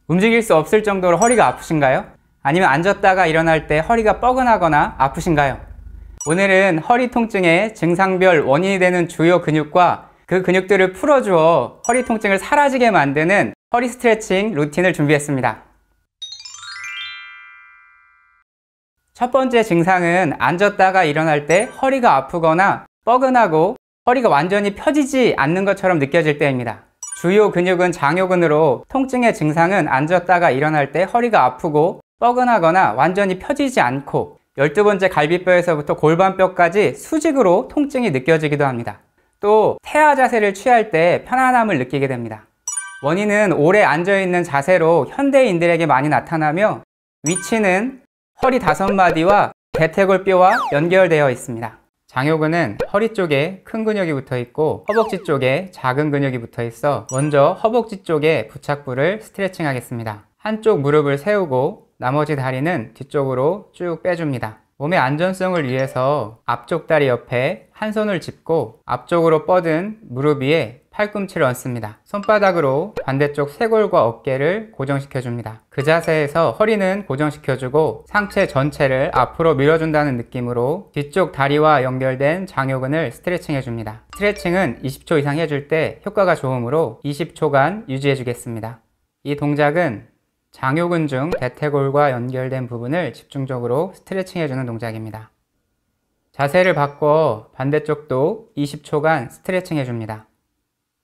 움직일 수 없을 정도로 허리가 아프신가요? 아니면 앉았다가 일어날 때 허리가 뻐근하거나 아프신가요? 오늘은 허리 통증의 증상별 원인이 되는 주요 근육과 그 근육들을 풀어주어 허리 통증을 사라지게 만드는 허리 스트레칭 루틴을 준비했습니다. 첫 번째 증상은 앉았다가 일어날 때 허리가 아프거나 뻐근하고 허리가 완전히 펴지지 않는 것처럼 느껴질 때입니다. 주요 근육은 장요근으로 통증의 증상은 앉았다가 일어날 때 허리가 아프고 뻐근하거나 완전히 펴지지 않고 12번째 갈비뼈에서부터 골반뼈까지 수직으로 통증이 느껴지기도 합니다. 또 태아 자세를 취할 때 편안함을 느끼게 됩니다. 원인은 오래 앉아있는 자세로 현대인들에게 많이 나타나며 위치는 허리 5마디와 대퇴골뼈와 연결되어 있습니다. 장요근은 허리 쪽에 큰 근육이 붙어 있고 허벅지 쪽에 작은 근육이 붙어 있어 먼저 허벅지 쪽에 부착부를 스트레칭 하겠습니다. 한쪽 무릎을 세우고 나머지 다리는 뒤쪽으로 쭉 빼줍니다. 몸의 안전성을 위해서 앞쪽 다리 옆에 한 손을 짚고 앞쪽으로 뻗은 무릎 위에 팔꿈치를 얹습니다. 손바닥으로 반대쪽 쇄골과 어깨를 고정시켜줍니다. 그 자세에서 허리는 고정시켜주고 상체 전체를 앞으로 밀어준다는 느낌으로 뒤쪽 다리와 연결된 장요근을 스트레칭 해줍니다. 스트레칭은 20초 이상 해줄 때 효과가 좋으므로 20초간 유지해주겠습니다. 이 동작은 장요근 중 대퇴골과 연결된 부분을 집중적으로 스트레칭 해주는 동작입니다. 자세를 바꿔 반대쪽도 20초간 스트레칭 해줍니다.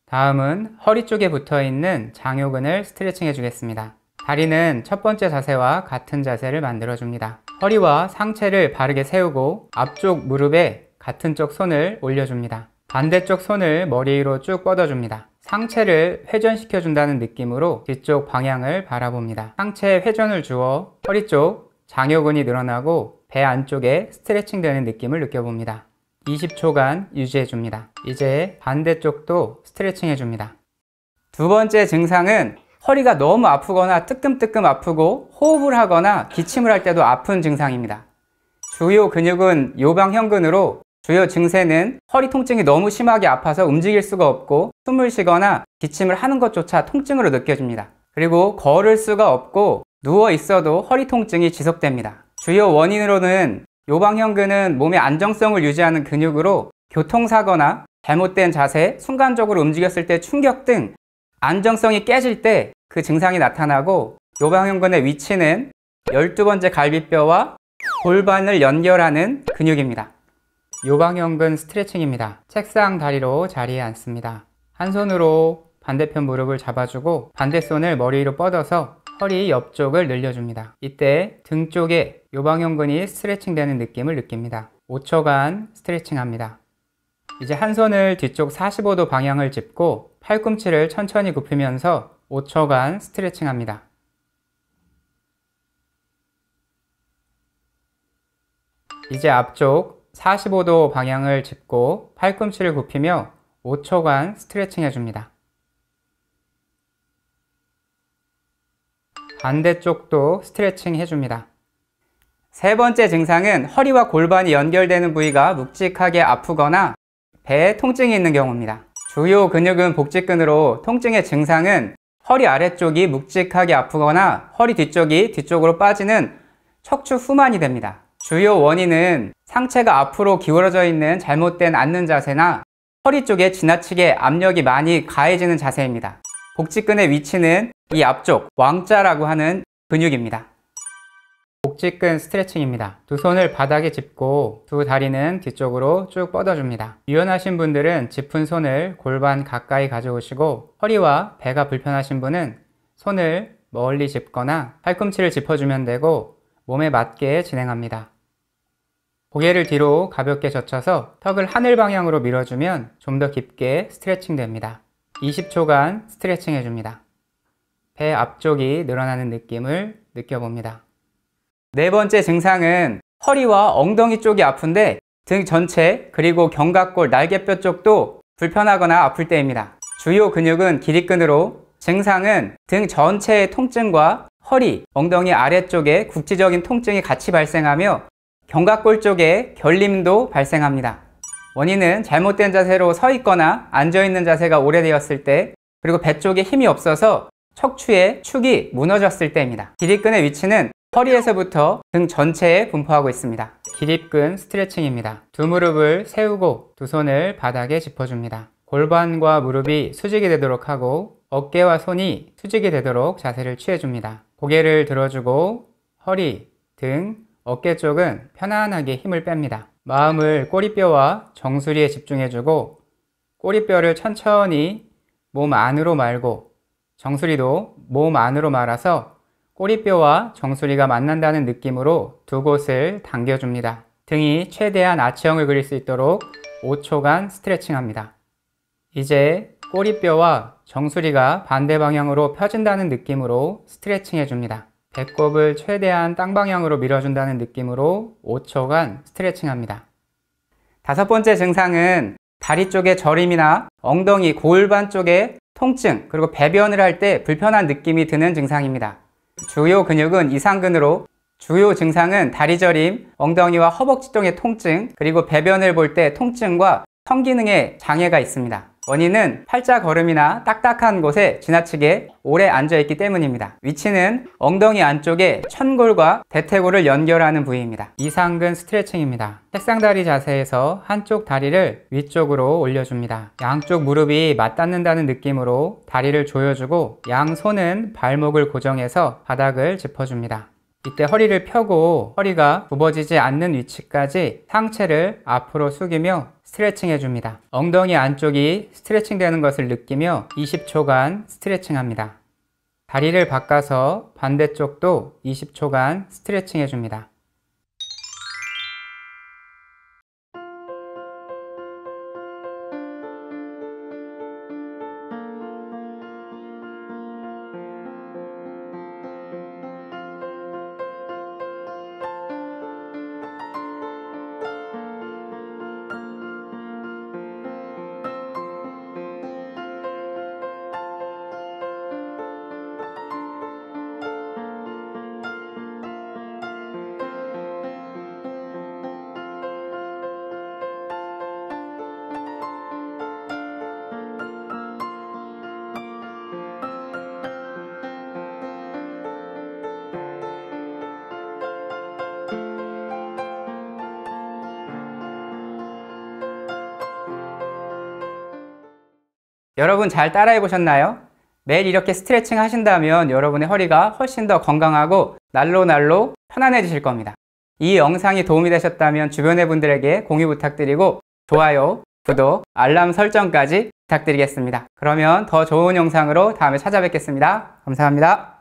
다음은 허리 쪽에 붙어 있는 장요근을 스트레칭 해주겠습니다. 다리는 첫 번째 자세와 같은 자세를 만들어줍니다. 허리와 상체를 바르게 세우고 앞쪽 무릎에 같은 쪽 손을 올려줍니다. 반대쪽 손을 머리 위로 쭉 뻗어줍니다. 상체를 회전시켜준다는 느낌으로 뒤쪽 방향을 바라봅니다. 상체에 회전을 주어 허리 쪽 장요근이 늘어나고 배 안쪽에 스트레칭 되는 느낌을 느껴봅니다. 20초간 유지해줍니다. 이제 반대쪽도 스트레칭 해줍니다. 두 번째 증상은 허리가 너무 아프거나 뜨끔뜨끔 아프고 호흡을 하거나 기침을 할 때도 아픈 증상입니다. 주요 근육은 요방형근으로 주요 증세는 허리 통증이 너무 심하게 아파서 움직일 수가 없고 숨을 쉬거나 기침을 하는 것조차 통증으로 느껴집니다. 그리고 걸을 수가 없고 누워 있어도 허리 통증이 지속됩니다. 주요 원인으로는 요방형근은 몸의 안정성을 유지하는 근육으로 교통사거나 잘못된 자세, 순간적으로 움직였을 때 충격 등 안정성이 깨질 때 그 증상이 나타나고 요방형근의 위치는 12번째 갈비뼈와 골반을 연결하는 근육입니다. 요방형근 스트레칭입니다. 책상 다리로 자리에 앉습니다. 한 손으로 반대편 무릎을 잡아주고 반대손을 머리 위로 뻗어서 허리 옆쪽을 늘려줍니다. 이때 등 쪽에 요방형근이 스트레칭 되는 느낌을 느낍니다. 5초간 스트레칭 합니다. 이제 한 손을 뒤쪽 45도 방향을 짚고 팔꿈치를 천천히 굽히면서 5초간 스트레칭 합니다. 이제 앞쪽 45도 방향을 짚고 팔꿈치를 굽히며 5초간 스트레칭 해줍니다. 반대쪽도 스트레칭 해줍니다. 세 번째 증상은 허리와 골반이 연결되는 부위가 묵직하게 아프거나 배에 통증이 있는 경우입니다. 주요 근육은 복직근으로 통증의 증상은 허리 아래쪽이 묵직하게 아프거나 허리 뒤쪽이 뒤쪽으로 빠지는 척추 후만이 됩니다. 주요 원인은 상체가 앞으로 기울어져 있는 잘못된 앉는 자세나 허리 쪽에 지나치게 압력이 많이 가해지는 자세입니다. 복직근의 위치는 이 앞쪽 왕자라고 하는 근육입니다. 복직근 스트레칭입니다. 두 손을 바닥에 짚고 두 다리는 뒤쪽으로 쭉 뻗어줍니다. 유연하신 분들은 짚은 손을 골반 가까이 가져오시고 허리와 배가 불편하신 분은 손을 멀리 짚거나 팔꿈치를 짚어주면 되고 몸에 맞게 진행합니다. 고개를 뒤로 가볍게 젖혀서 턱을 하늘 방향으로 밀어주면 좀 더 깊게 스트레칭 됩니다. 20초간 스트레칭 해줍니다. 배 앞쪽이 늘어나는 느낌을 느껴봅니다. 네 번째 증상은 허리와 엉덩이 쪽이 아픈데 등 전체 그리고 견갑골, 날개뼈 쪽도 불편하거나 아플 때입니다. 주요 근육은 기립근으로 증상은 등 전체의 통증과 허리, 엉덩이 아래쪽에 국지적인 통증이 같이 발생하며 견갑골 쪽에 결림도 발생합니다. 원인은 잘못된 자세로 서 있거나 앉아 있는 자세가 오래되었을 때 그리고 배 쪽에 힘이 없어서 척추의 축이 무너졌을 때입니다. 기립근의 위치는 허리에서부터 등 전체에 분포하고 있습니다. 기립근 스트레칭입니다. 두 무릎을 세우고 두 손을 바닥에 짚어줍니다. 골반과 무릎이 수직이 되도록 하고 어깨와 손이 수직이 되도록 자세를 취해줍니다. 고개를 들어주고 허리, 등, 어깨 쪽은 편안하게 힘을 뺍니다. 마음을 꼬리뼈와 정수리에 집중해주고 꼬리뼈를 천천히 몸 안으로 말고 정수리도 몸 안으로 말아서 꼬리뼈와 정수리가 만난다는 느낌으로 두 곳을 당겨줍니다. 등이 최대한 아치형을 그릴 수 있도록 5초간 스트레칭합니다. 이제 꼬리뼈와 정수리가 반대 방향으로 펴진다는 느낌으로 스트레칭 해줍니다. 배꼽을 최대한 땅 방향으로 밀어준다는 느낌으로 5초간 스트레칭 합니다. 다섯 번째 증상은 다리 쪽의 저림이나 엉덩이, 골반 쪽의 통증, 그리고 배변을 할 때 불편한 느낌이 드는 증상입니다. 주요 근육은 이상근으로 주요 증상은 다리 저림, 엉덩이와 허벅지 쪽의 통증, 그리고 배변을 볼 때 통증과 성기능에 장애가 있습니다. 원인은 팔자 걸음이나 딱딱한 곳에 지나치게 오래 앉아있기 때문입니다. 위치는 엉덩이 안쪽에 천골과 대퇴골을 연결하는 부위입니다. 이상근 스트레칭입니다. 책상다리 자세에서 한쪽 다리를 위쪽으로 올려줍니다. 양쪽 무릎이 맞닿는다는 느낌으로 다리를 조여주고 양손은 발목을 고정해서 바닥을 짚어줍니다. 이때 허리를 펴고 허리가 굽어지지 않는 위치까지 상체를 앞으로 숙이며 스트레칭 해줍니다. 엉덩이 안쪽이 스트레칭 되는 것을 느끼며 20초간 스트레칭 합니다. 다리를 바꿔서 반대쪽도 20초간 스트레칭 해줍니다. 여러분 잘 따라해 보셨나요? 매일 이렇게 스트레칭 하신다면 여러분의 허리가 훨씬 더 건강하고 날로 편안해지실 겁니다. 이 영상이 도움이 되셨다면 주변의 분들에게 공유 부탁드리고 좋아요, 구독, 알람 설정까지 부탁드리겠습니다. 그러면 더 좋은 영상으로 다음에 찾아뵙겠습니다. 감사합니다.